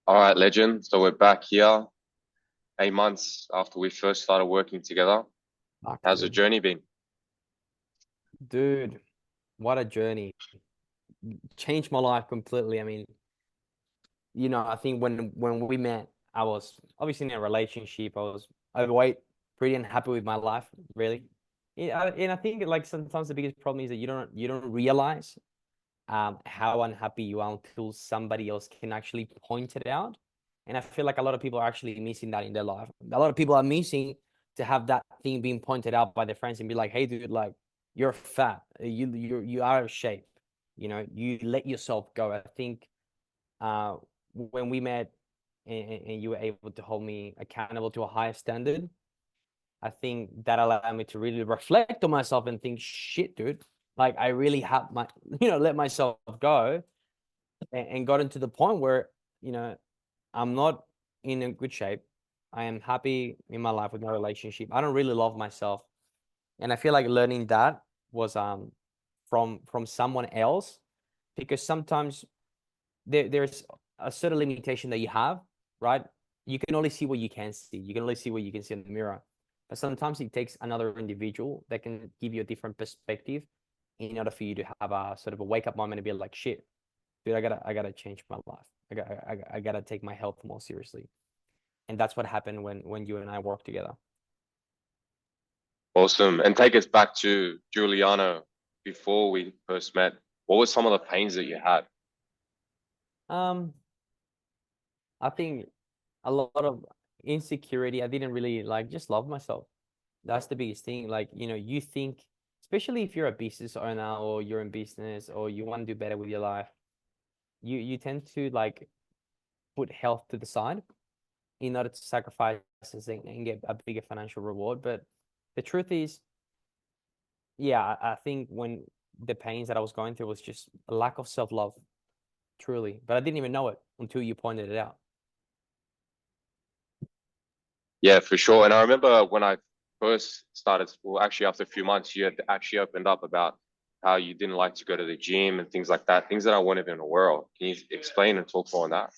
All right, legend. So we're back here 8 months after we first started working together. Fuck, How's the dude. journey been? Dude, what a journey. Changed my life completely. I mean, I think when we met, I was obviously in a relationship. I was overweight, pretty unhappy with my life, really. And I think like sometimes the biggest problem is that you don't realize how unhappy you are until somebody else can actually point it out. And I feel like a lot of people are actually missing that in their life. A lot of people are missing to have that thing being pointed out by their friends and be like, "Hey, dude, like you're fat. You are out of shape. You let yourself go." I think uh, when we met and you were able to hold me accountable to a higher standard, I think that allowed me to really reflect on myself and think, shit, dude, like I really have let myself go and gotten to the point where, you know, I'm not in a good shape. I am happy in my life with my relationship. I don't really love myself. And I feel like learning that was from someone else, because sometimes there's a certain limitation that you have, right? You can only see what you can see. You can only see what you can see in the mirror. But sometimes it takes another individual that can give you a different perspective in order for you to have a sort of a wake up moment and be like, shit, dude, I gotta change my life. I gotta take my health more seriously. And that's what happened when you and I worked together. Awesome. And take us back to Giuliano before we first met. What were some of the pains that you had? Um, I think a lot of insecurity. I didn't really like just love myself. That's the biggest thing. Like, you think, especially if you're a business owner or you're in business or you want to do better with your life, you tend to like put health to the side in order to sacrifice and get a bigger financial reward. But the truth is, yeah, I think when the pains that I was going through was just a lack of self-love, truly. But I didn't even know it until you pointed it out. Yeah, for sure. And I remember when I first started, well, actually after a few months, you had actually opened up about how you didn't like to go to the gym and things like that, things that I weren't even aware of. Can you explain and talk more on that?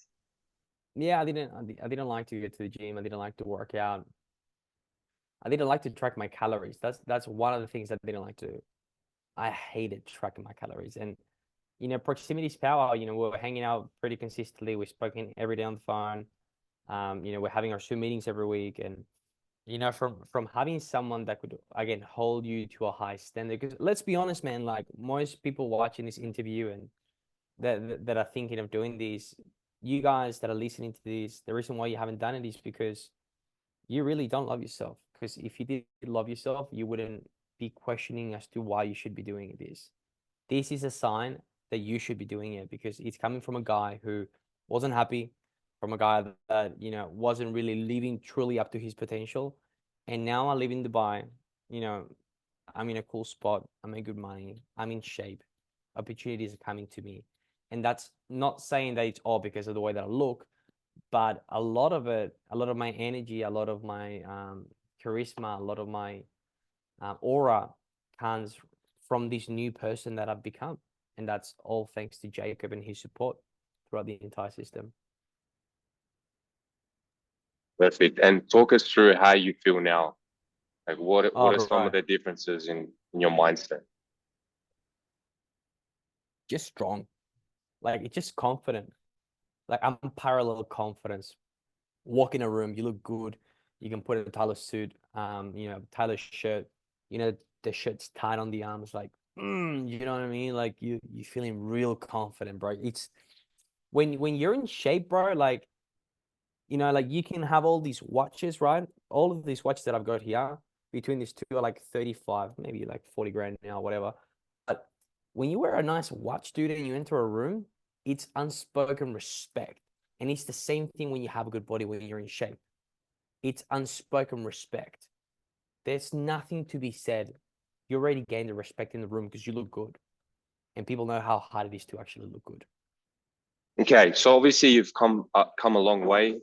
Yeah, I didn't like to go to the gym. I didn't like to work out. I didn't like to track my calories. That's one of the things I didn't like to do. I hated tracking my calories. And proximity is power. We're hanging out pretty consistently. We're speaking every day on the phone. We're having our Zoom meetings every week. And from having someone that could again hold you to a high standard. Because let's be honest, man, like most people watching this interview and that are thinking of doing these, you guys that are listening to this, the reason why you haven't done it is because you really don't love yourself. Because if you did love yourself, you wouldn't be questioning as to why you should be doing this. This is a sign that you should be doing it because it's coming from a guy who wasn't happy, from a guy that, wasn't really living truly up to his potential. And now I live in Dubai, you know, I'm in a cool spot. I make good money. I'm in shape. Opportunities are coming to me. And that's not saying that it's all because of the way that I look, but a lot of it, a lot of my energy, a lot of my charisma, a lot of my aura comes from this new person that I've become. And that's all thanks to Jacob and his support throughout the entire system. Perfect. And talk us through how you feel now. Like what Oh, are some of bro, the differences in your mindset? just strong. Like it's just confident. Like I'm parallel confidence. Walk in a room, you look good. You can put a Tyler suit, Tyler shirt. The shirt's tight on the arms, like, you know what I mean? Like you feeling real confident, bro. It's when you're in shape, bro, like like you can have all these watches, right? All of these watches that I've got here, between these two are like 35, maybe like 40 grand now, whatever. But when you wear a nice watch, dude, and you enter a room, it's unspoken respect. And it's the same thing when you have a good body when you're in shape. It's unspoken respect. There's nothing to be said. You already gained the respect in the room because you look good. And people know how hard it is to actually look good. Okay, so obviously you've come a long way.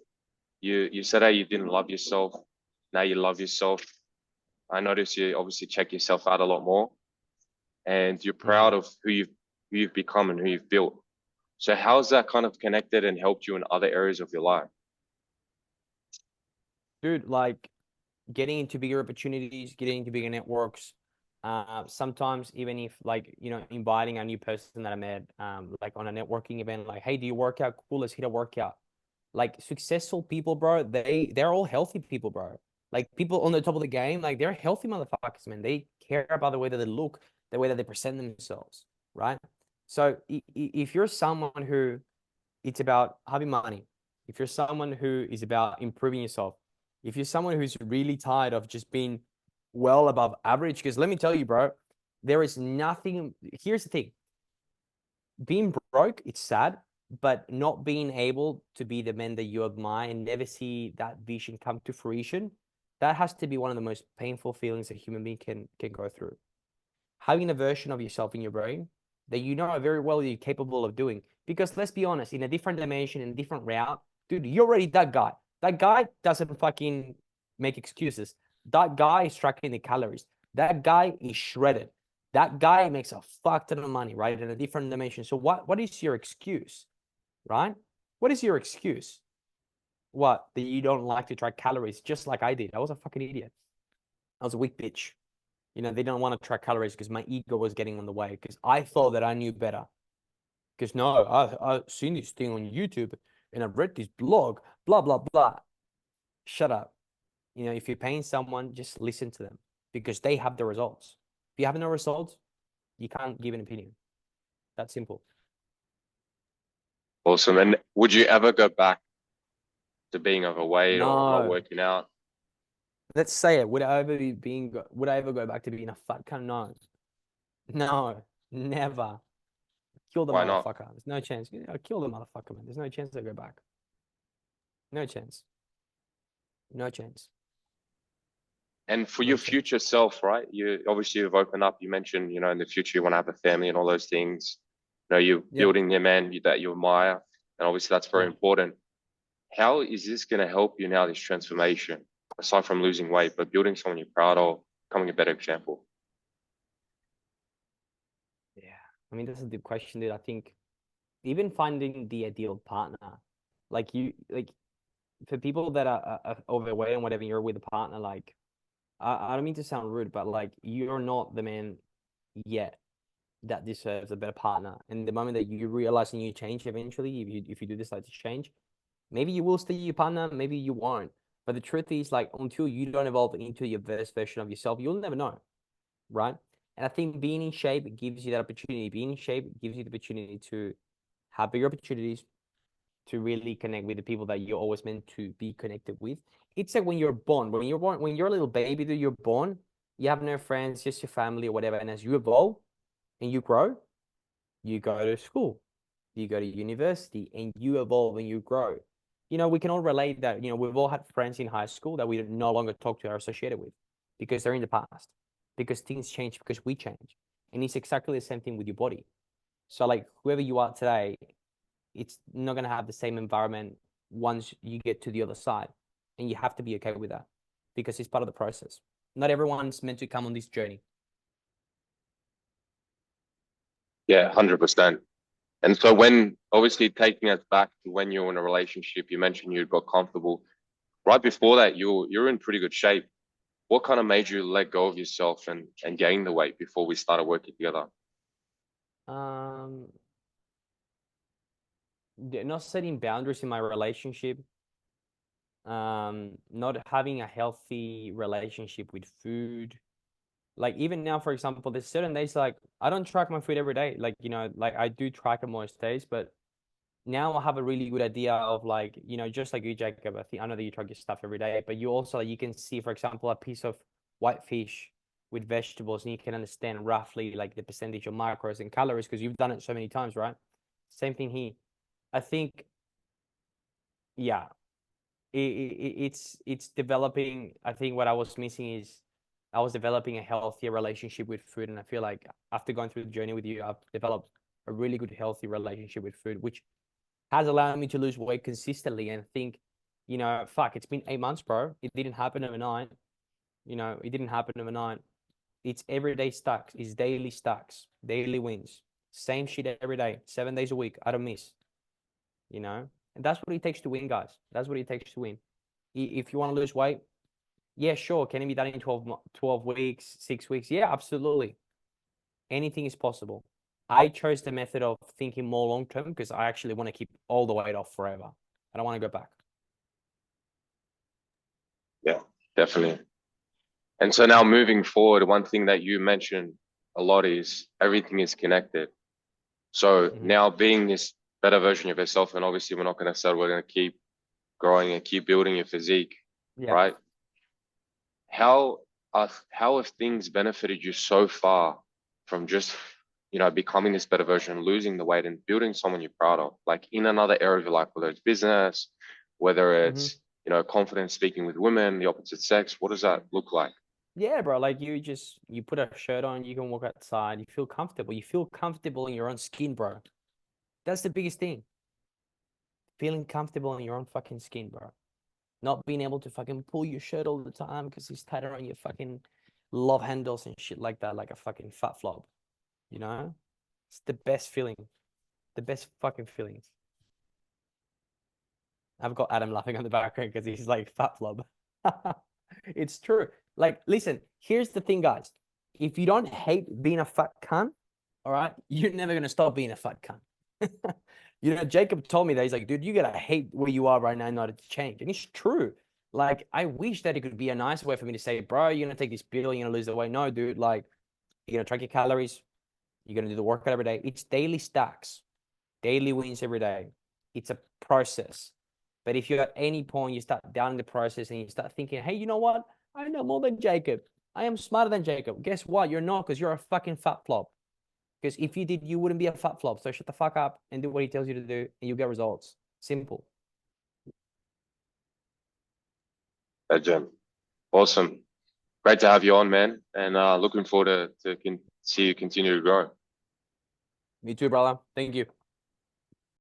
You said how you didn't love yourself. Now you love yourself. I notice you obviously check yourself out a lot more, and you're proud Mm. of who you've become and who you've built. So how's that kind of connected and helped you in other areas of your life? Dude, like getting into bigger opportunities, getting into bigger networks. Sometimes even if like, inviting a new person that I met, like on a networking event, like, hey, do you work out? Cool, let's hit a workout. Like successful people, bro, they're all healthy people, bro. Like people on the top of the game, like they're healthy motherfuckers, man. They care about the way that they look, the way that they present themselves, right? So if you're someone who it's about having money, if you're someone who is about improving yourself, if you're someone who's really tired of just being well above average, because let me tell you, bro, there is nothing. Here's the thing: being broke, it's sad, but not being able to be the man that you admire and never see that vision come to fruition, that has to be one of the most painful feelings a human being can go through. Having a version of yourself in your brain that you know very well you're capable of doing. Because let's be honest, in a different dimension, in a different route, dude, you're already that guy. That guy doesn't fucking make excuses. That guy is tracking the calories. That guy is shredded. That guy makes a fuck ton of money, right? In a different dimension. So what is your excuse, right? What is your excuse? What? That you don't like to track calories, just like I did. I was a fucking idiot. I was a weak bitch. They don't want to track calories because my ego was getting on the way because I thought that I knew better. Because no, I've seen this thing on YouTube and I've read this blog, blah, blah, blah. Shut up. If you're paying someone, just listen to them because they have the results. If you have no results, you can't give an opinion. That's simple. Awesome. And would you ever go back to being overweight or not No, working out? let's say it. Would I ever go back to being a fat cunt? No, no, never. Kill the Why not? motherfucker. There's no chance. Kill the motherfucker, man. There's no chance I go back. No chance. No chance. And for No your chance. future self, right? You obviously have opened up. You mentioned, in the future you want to have a family and all those things. You're Yeah. building the man that you admire, and obviously that's very Yeah. important. How is this going to help you now? This transformation, aside from losing weight, but building someone you're proud of, becoming a better example. Yeah. I mean, that's a deep question, dude. I think even finding the ideal partner, like for people that are overweight and whatever, you're with a partner, like, I don't mean to sound rude, but like, you're not the man yet that deserves a better partner. And the moment that you realize and you change eventually, if you do decide to change, maybe you will stay your partner, maybe you won't. But the truth is, like, until you don't evolve into your best version of yourself, you'll never know, right? And I think being in shape gives you that opportunity. Being in shape gives you the opportunity to have bigger opportunities, to really connect with the people that you're always meant to be connected with. It's like when you're a little baby, that you're born, you have no friends, just your family or whatever. And as you evolve and you grow, you go to school, you go to university, and you evolve and you grow. We can all relate that, we've all had friends in high school that we no longer talk to or associated with because they're in the past, because things change, because we change. And it's exactly the same thing with your body. So, like, whoever you are today, it's not going to have the same environment once you get to the other side. And you have to be okay with that because it's part of the process. Not everyone's meant to come on this journey. Yeah, 100%. And so when obviously taking us back to when you were in a relationship, you mentioned you got comfortable. Right before that, you're in pretty good shape. What kind of made you let go of yourself and gain the weight before we started working together? Um, not setting boundaries in my relationship, not having a healthy relationship with food. Like even now, for example, there's certain days like I don't track my food every day. Like, like I do track it most days, but now I have a really good idea of like, just like you, Jacob, I know that you track your stuff every day, but you also, like, you can see, for example, a piece of white fish with vegetables and you can understand roughly like the percentage of macros and calories because you've done it so many times, right? Same thing here. I think, yeah, it's developing. I think what I was missing is I was developing a healthier relationship with food, and I feel like after going through the journey with you, I've developed a really good, healthy relationship with food, which has allowed me to lose weight consistently. And think, fuck, it's been 8 months, bro. It didn't happen overnight. It didn't happen overnight. It's everyday stacks. It's daily stacks, daily wins. Same shit every day, 7 days a week. I don't miss, And that's what it takes to win, guys. That's what it takes to win. If you want to lose weight, yeah, sure. Can it be done in 12 weeks, 6 weeks? Yeah, absolutely. Anything is possible. I chose the method of thinking more long term because I actually want to keep all the weight off forever. I don't want to go back. Yeah, definitely. And so now moving forward, one thing that you mentioned a lot is everything is connected. So Hmm. now being this better version of yourself, and obviously we're not going to settle, we're going to keep growing and keep building your physique, Yeah. right? How how have things benefited you so far from just becoming this better version, losing the weight, and building someone you're proud of, like in another area of your life, whether it's business, whether Hmm. it's confidence speaking with women, the opposite sex. What does that look like? Yeah, bro. Like you put a shirt on, you can walk outside, you feel comfortable. You feel comfortable in your own skin, bro. That's the biggest thing. Feeling comfortable in your own fucking skin, bro. Not being able to fucking pull your shirt all the time because it's tighter on your fucking love handles and shit like that, like a fucking fat flop. You know? It's the best feeling. The best fucking feelings. I've got Adam laughing on the background because he's like fat flop. It's true. Like, listen, here's the thing, guys. If you don't hate being a fat cunt, all right, you're never gonna stop being a fat cunt. Jacob told me that he's like, dude, you gotta hate where you are right now in order to change. And it's true. Like, I wish that it could be a nice way for me to say, bro, you're gonna take this pill, you're gonna lose the weight. No, dude, like, you're gonna track your calories, you're gonna do the workout every day. It's daily stacks, daily wins every day. It's a process. But if you at any point you start down in the process and you start thinking, hey, you know what? I know more than Jacob. I am smarter than Jacob. Guess what? You're not because you're a fucking fat flop. Because if you did, you wouldn't be a fat flop. So shut the fuck up and do what he tells you to do, and you get results. Simple. Jim, awesome, great to have you on, man, and looking forward to see you continue to grow. Me too, brother. Thank you.